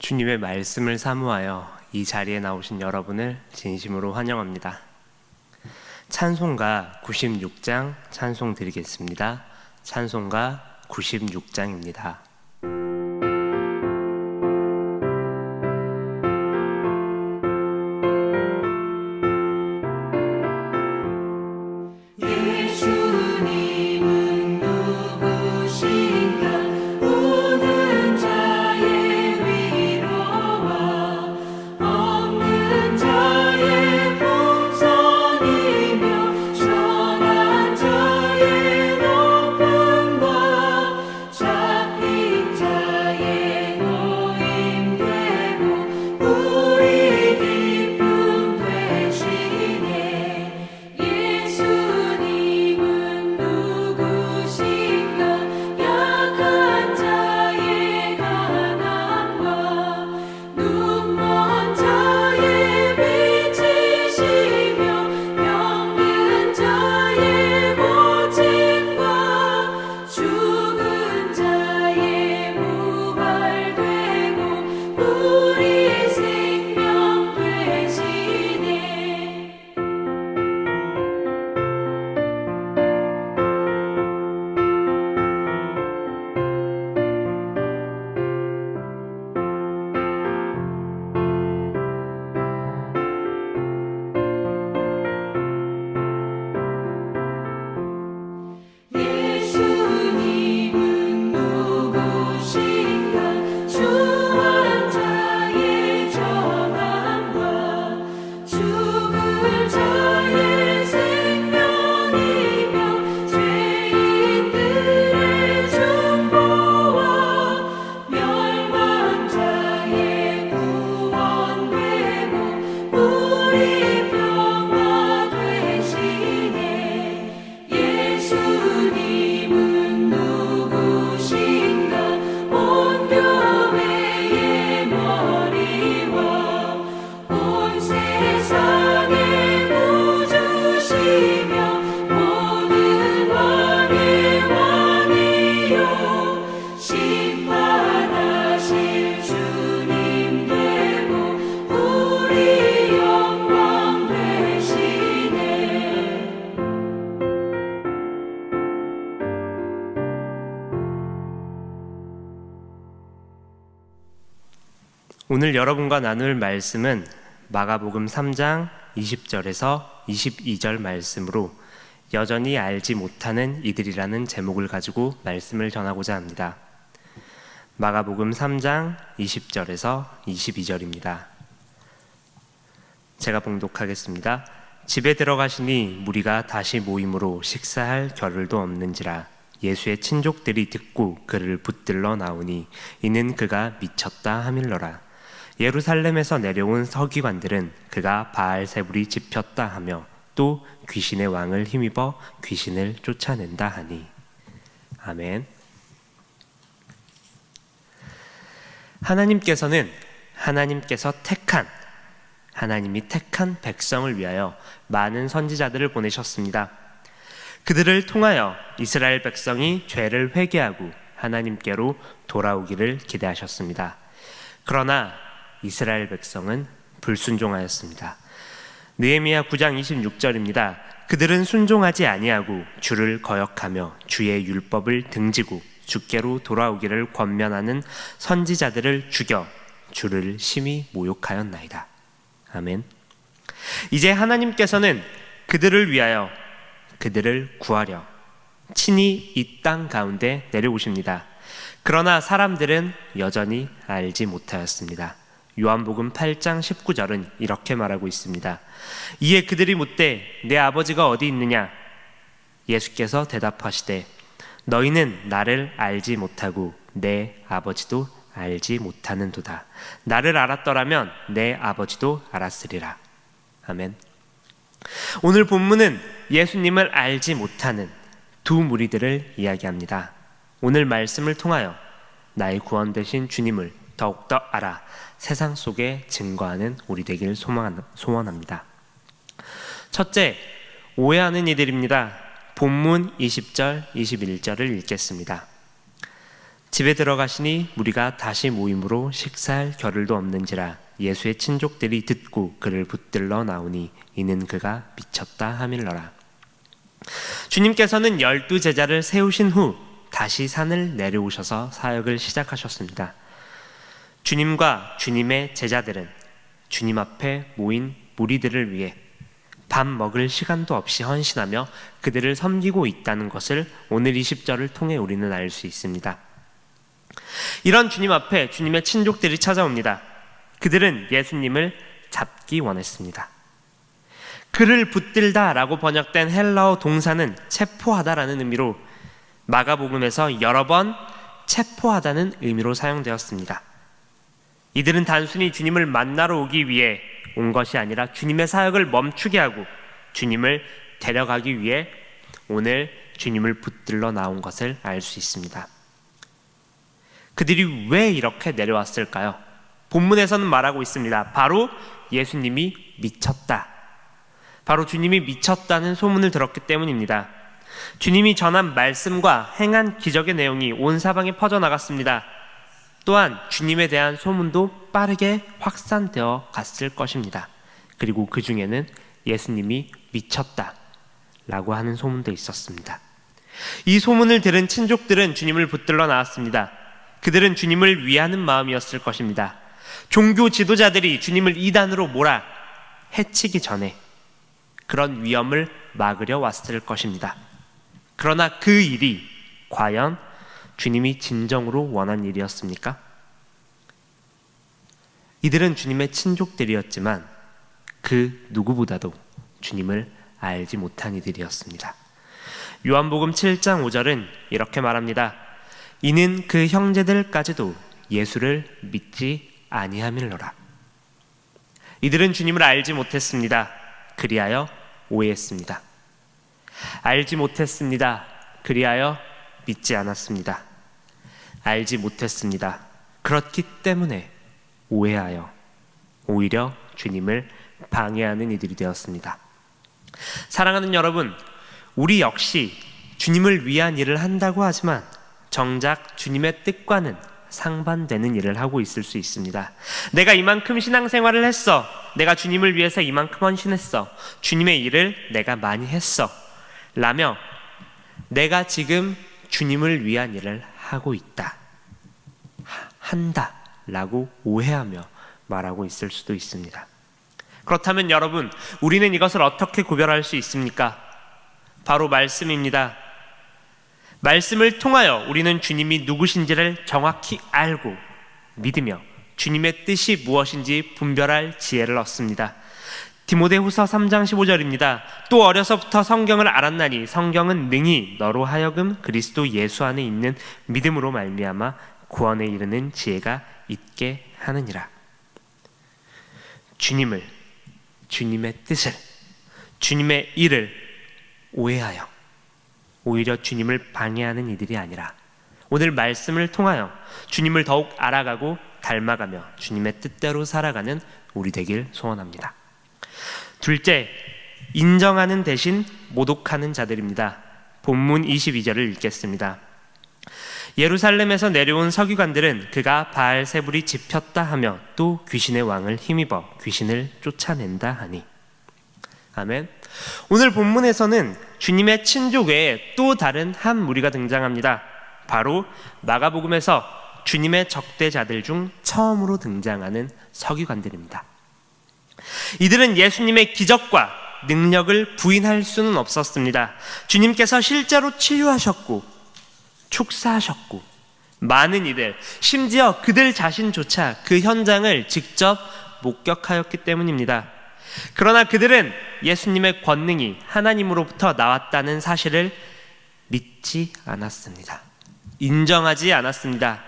주님의 말씀을 사모하여 이 자리에 나오신 여러분을 진심으로 환영합니다. 찬송가 96장 찬송 드리겠습니다. 찬송가 96장입니다. 오늘 여러분과 나눌 말씀은 마가복음 3장 20절에서 22절 말씀으로 여전히 알지 못하는 이들이라는 제목을 가지고 말씀을 전하고자 합니다. 마가복음 3장 20절에서 22절입니다. 제가 봉독하겠습니다. 집에 들어가시니 무리가 다시 모임으로 식사할 겨를도 없는지라 예수의 친족들이 듣고 그를 붙들러 나오니 이는 그가 미쳤다 하밀러라. 예루살렘에서 내려온 서기관들은 그가 바알세불이 집혔다 하며 또 귀신의 왕을 힘입어 귀신을 쫓아낸다 하니. 아멘. 하나님께서 하나님이 택한 백성을 위하여 많은 선지자들을 보내셨습니다. 그들을 통하여 이스라엘 백성이 죄를 회개하고 하나님께로 돌아오기를 기대하셨습니다. 그러나 이스라엘 백성은 불순종하였습니다. 느헤미야 9장 26절입니다. 그들은 순종하지 아니하고 주를 거역하며 주의 율법을 등지고 주께로 돌아오기를 권면하는 선지자들을 죽여 주를 심히 모욕하였나이다. 아멘. 이제 하나님께서는 그들을 위하여 그들을 구하려 친히 이 땅 가운데 내려오십니다. 그러나 사람들은 여전히 알지 못하였습니다. 요한복음 8장 19절은 이렇게 말하고 있습니다. 이에 그들이 묻되 내 아버지가 어디 있느냐? 예수께서 대답하시되 너희는 나를 알지 못하고 내 아버지도 알지 못하는도다. 나를 알았더라면 내 아버지도 알았으리라. 아멘. 오늘 본문은 예수님을 알지 못하는 두 무리들을 이야기합니다. 오늘 말씀을 통하여 나의 구원 되신 주님을 더욱더 알아 세상 속에 증거하는 우리 되길 소원합니다. 첫째, 오해하는 이들입니다. 본문 20절, 21절을 읽겠습니다. 집에 들어가시니 무리가 다시 모임으로 식사할 겨를도 없는지라 예수의 친족들이 듣고 그를 붙들러 나오니 이는 그가 미쳤다 하밀러라. 주님께서는 12제자를 세우신 후 다시 산을 내려오셔서 사역을 시작하셨습니다. 주님과 주님의 제자들은 주님 앞에 모인 무리들을 위해 밥 먹을 시간도 없이 헌신하며 그들을 섬기고 있다는 것을 오늘 이 10절을 통해 우리는 알 수 있습니다. 이런 주님 앞에 주님의 친족들이 찾아옵니다. 그들은 예수님을 잡기 원했습니다. 그를 붙들다 라고 번역된 헬라어 동사는 체포하다라는 의미로 마가복음에서 여러 번 체포하다는 의미로 사용되었습니다. 이들은 단순히 주님을 만나러 오기 위해 온 것이 아니라 주님의 사역을 멈추게 하고 주님을 데려가기 위해 오늘 주님을 붙들러 나온 것을 알 수 있습니다. 그들이 왜 이렇게 내려왔을까요? 본문에서는 말하고 있습니다. 바로 예수님이 미쳤다. 바로 주님이 미쳤다는 소문을 들었기 때문입니다. 주님이 전한 말씀과 행한 기적의 내용이 온 사방에 퍼져나갔습니다. 또한 주님에 대한 소문도 빠르게 확산되어 갔을 것입니다. 그리고 그 중에는 예수님이 미쳤다 라고 하는 소문도 있었습니다. 이 소문을 들은 친족들은 주님을 붙들러 나왔습니다. 그들은 주님을 위하는 마음이었을 것입니다. 종교 지도자들이 주님을 이단으로 몰아 해치기 전에 그런 위험을 막으려 왔을 것입니다. 그러나 그 일이 과연 주님이 진정으로 원한 일이었습니까? 이들은 주님의 친족들이었지만 그 누구보다도 주님을 알지 못한 이들이었습니다. 요한복음 7장 5절은 이렇게 말합니다. 이는 그 형제들까지도 예수를 믿지 아니하밀러라. 이들은 주님을 알지 못했습니다. 그리하여 오해했습니다. 알지 못했습니다. 그리하여 믿지 않았습니다. 알지 못했습니다. 그렇기 때문에 오해하여 오히려 주님을 방해하는 이들이 되었습니다. 사랑하는 여러분, 우리 역시 주님을 위한 일을 한다고 하지만 정작 주님의 뜻과는 상반되는 일을 하고 있을 수 있습니다. 내가 이만큼 신앙생활을 했어. 내가 주님을 위해서 이만큼 헌신했어. 주님의 일을 내가 많이 했어. 라며 내가 지금 주님을 위한 일을 하고 있다. 한다. 라고 오해하며 말하고 있을 수도 있습니다. 그렇다면 여러분, 우리는 이것을 어떻게 구별할 수 있습니까? 바로 말씀입니다. 말씀을 통하여 우리는 주님이 누구신지를 정확히 알고 믿으며 주님의 뜻이 무엇인지 분별할 지혜를 얻습니다. 디모데후서 3장 15절입니다. 또 어려서부터 성경을 알았나니 성경은 능히 너로 하여금 그리스도 예수 안에 있는 믿음으로 말미암아 구원에 이르는 지혜가 있게 하느니라. 주님을, 주님의 뜻을, 주님의 일을 오해하여 오히려 주님을 방해하는 이들이 아니라 오늘 말씀을 통하여 주님을 더욱 알아가고 닮아가며 주님의 뜻대로 살아가는 우리 되길 소원합니다. 둘째, 인정하는 대신 모독하는 자들입니다. 본문 22절을 읽겠습니다. 예루살렘에서 내려온 서기관들은 그가 바알세불이 집혔다 하며 또 귀신의 왕을 힘입어 귀신을 쫓아낸다 하니. 아멘. 오늘 본문에서는 주님의 친족 외에 또 다른 한 무리가 등장합니다. 바로 마가복음에서 주님의 적대자들 중 처음으로 등장하는 서기관들입니다. 이들은 예수님의 기적과 능력을 부인할 수는 없었습니다. 주님께서 실제로 치유하셨고 축사하셨고 많은 이들, 심지어 그들 자신조차 그 현장을 직접 목격하였기 때문입니다. 그러나 그들은 예수님의 권능이 하나님으로부터 나왔다는 사실을 믿지 않았습니다. 인정하지 않았습니다.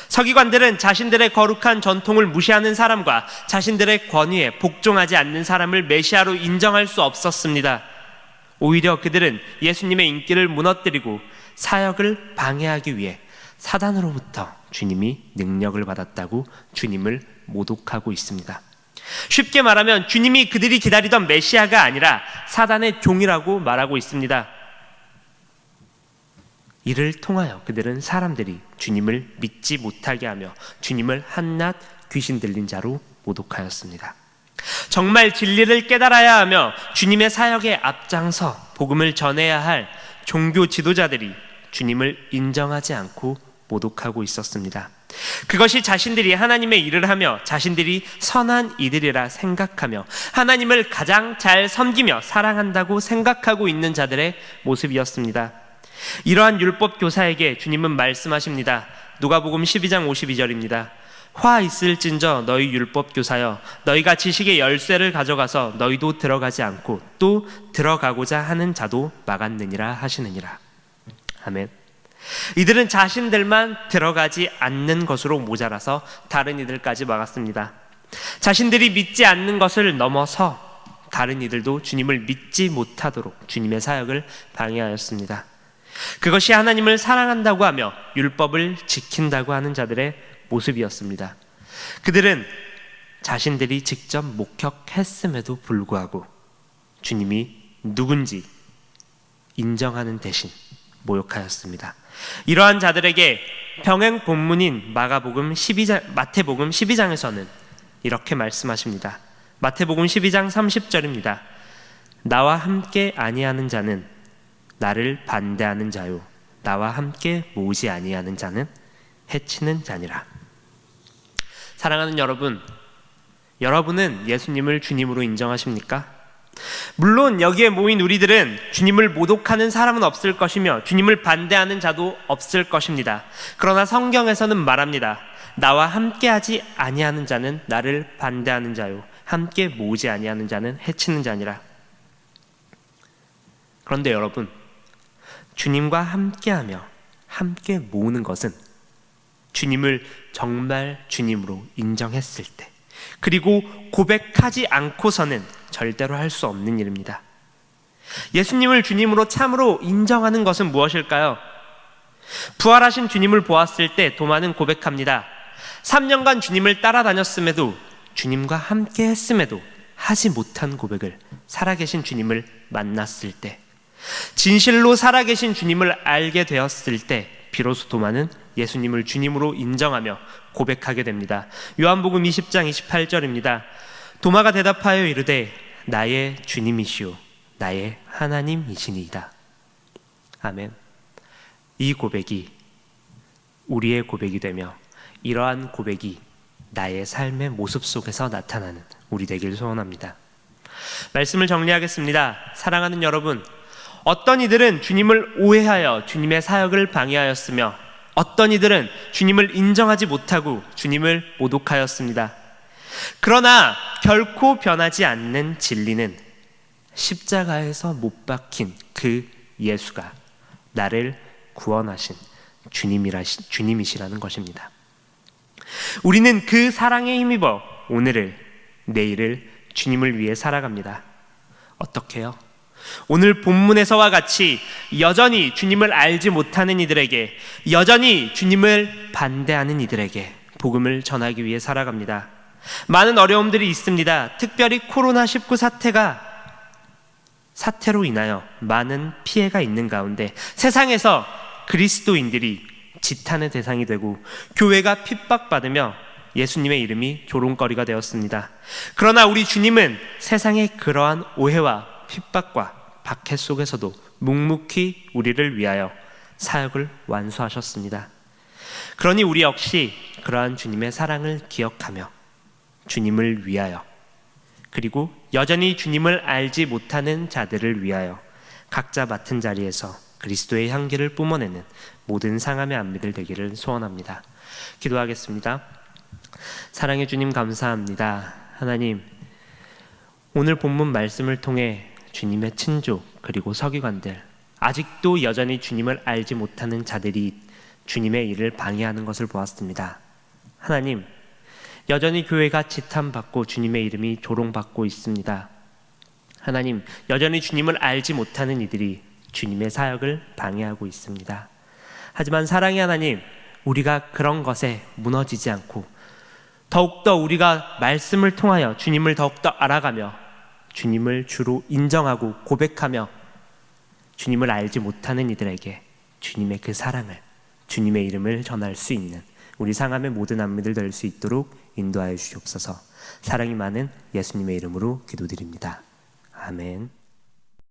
서기관들은 자신들의 거룩한 전통을 무시하는 사람과 자신들의 권위에 복종하지 않는 사람을 메시아로 인정할 수 없었습니다. 오히려 그들은 예수님의 인기를 무너뜨리고 사역을 방해하기 위해 사단으로부터 주님이 능력을 받았다고 주님을 모독하고 있습니다. 쉽게 말하면 주님이 그들이 기다리던 메시아가 아니라 사단의 종이라고 말하고 있습니다. 이를 통하여 그들은 사람들이 주님을 믿지 못하게 하며 주님을 한낱 귀신 들린 자로 모독하였습니다. 정말 진리를 깨달아야 하며 주님의 사역에 앞장서 복음을 전해야 할 종교 지도자들이 주님을 인정하지 않고 모독하고 있었습니다. 그것이 자신들이 하나님의 일을 하며 자신들이 선한 이들이라 생각하며 하나님을 가장 잘 섬기며 사랑한다고 생각하고 있는 자들의 모습이었습니다. 이러한 율법 교사에게 주님은 말씀하십니다. 누가복음 12장 52절입니다. 화 있을진저 너희 율법 교사여, 너희가 지식의 열쇠를 가져가서 너희도 들어가지 않고 또 들어가고자 하는 자도 막았느니라 하시느니라. 아멘. 이들은 자신들만 들어가지 않는 것으로 모자라서 다른 이들까지 막았습니다. 자신들이 믿지 않는 것을 넘어서 다른 이들도 주님을 믿지 못하도록 주님의 사역을 방해하였습니다. 그것이 하나님을 사랑한다고 하며 율법을 지킨다고 하는 자들의 모습이었습니다. 그들은 자신들이 직접 목격했음에도 불구하고 주님이 누군지 인정하는 대신 모욕하였습니다. 이러한 자들에게 병행 본문인 마태복음 12장에서는 이렇게 말씀하십니다. 마태복음 12장 30절입니다. 나와 함께 아니하는 자는 나를 반대하는 자요, 나와 함께 모으지 아니하는 자는 해치는 자니라. 사랑하는 여러분, 여러분은 예수님을 주님으로 인정하십니까? 물론 여기에 모인 우리들은 주님을 모독하는 사람은 없을 것이며 주님을 반대하는 자도 없을 것입니다. 그러나 성경에서는 말합니다. 나와 함께하지 아니하는 자는 나를 반대하는 자요, 함께 모으지 아니하는 자는 해치는 자니라. 그런데 여러분, 주님과 함께하며 함께 모으는 것은 주님을 정말 주님으로 인정했을 때, 그리고 고백하지 않고서는 절대로 할 수 없는 일입니다. 예수님을 주님으로 참으로 인정하는 것은 무엇일까요? 부활하신 주님을 보았을 때 도마는 고백합니다. 3년간 주님을 따라다녔음에도, 주님과 함께 했음에도 하지 못한 고백을 살아계신 주님을 만났을 때, 진실로 살아계신 주님을 알게 되었을 때 비로소 도마는 예수님을 주님으로 인정하며 고백하게 됩니다. 요한복음 20장 28절입니다. 도마가 대답하여 이르되 나의 주님이시오 나의 하나님이시니이다. 아멘. 이 고백이 우리의 고백이 되며 이러한 고백이 나의 삶의 모습 속에서 나타나는 우리 되길 소원합니다. 말씀을 정리하겠습니다. 사랑하는 여러분, 어떤 이들은 주님을 오해하여 주님의 사역을 방해하였으며 어떤 이들은 주님을 인정하지 못하고 주님을 모독하였습니다. 그러나 결코 변하지 않는 진리는 십자가에서 못 박힌 그 예수가 나를 구원하신 주님이시라는 것입니다. 우리는 그 사랑에 힘입어 오늘을, 내일을 주님을 위해 살아갑니다. 어떻게요? 오늘 본문에서와 같이 여전히 주님을 알지 못하는 이들에게, 여전히 주님을 반대하는 이들에게 복음을 전하기 위해 살아갑니다. 많은 어려움들이 있습니다. 특별히 코로나19 사태로 인하여 많은 피해가 있는 가운데 세상에서 그리스도인들이 지탄의 대상이 되고 교회가 핍박받으며 예수님의 이름이 조롱거리가 되었습니다. 그러나 우리 주님은 세상의 그러한 오해와 핍박과 박해 속에서도 묵묵히 우리를 위하여 사역을 완수하셨습니다. 그러니 우리 역시 그러한 주님의 사랑을 기억하며 주님을 위하여, 그리고 여전히 주님을 알지 못하는 자들을 위하여 각자 맡은 자리에서 그리스도의 향기를 뿜어내는 모든 상함의 안미들 되기를 소원합니다. 기도하겠습니다. 사랑해 주님, 감사합니다. 하나님, 오늘 본문 말씀을 통해 주님의 친족 그리고 서기관들, 아직도 여전히 주님을 알지 못하는 자들이 주님의 일을 방해하는 것을 보았습니다. 하나님, 여전히 교회가 지탄받고 주님의 이름이 조롱받고 있습니다. 하나님, 여전히 주님을 알지 못하는 이들이 주님의 사역을 방해하고 있습니다. 하지만 사랑의 하나님, 우리가 그런 것에 무너지지 않고 더욱더 우리가 말씀을 통하여 주님을 더욱더 알아가며 주님을 주로 인정하고 고백하며 주님을 알지 못하는 이들에게 주님의 그 사랑을, 주님의 이름을 전할 수 있는 우리 상암의 모든 안미들 될 수 있도록 인도하여 주시옵소서. 사랑이 많은 예수님의 이름으로 기도드립니다. 아멘.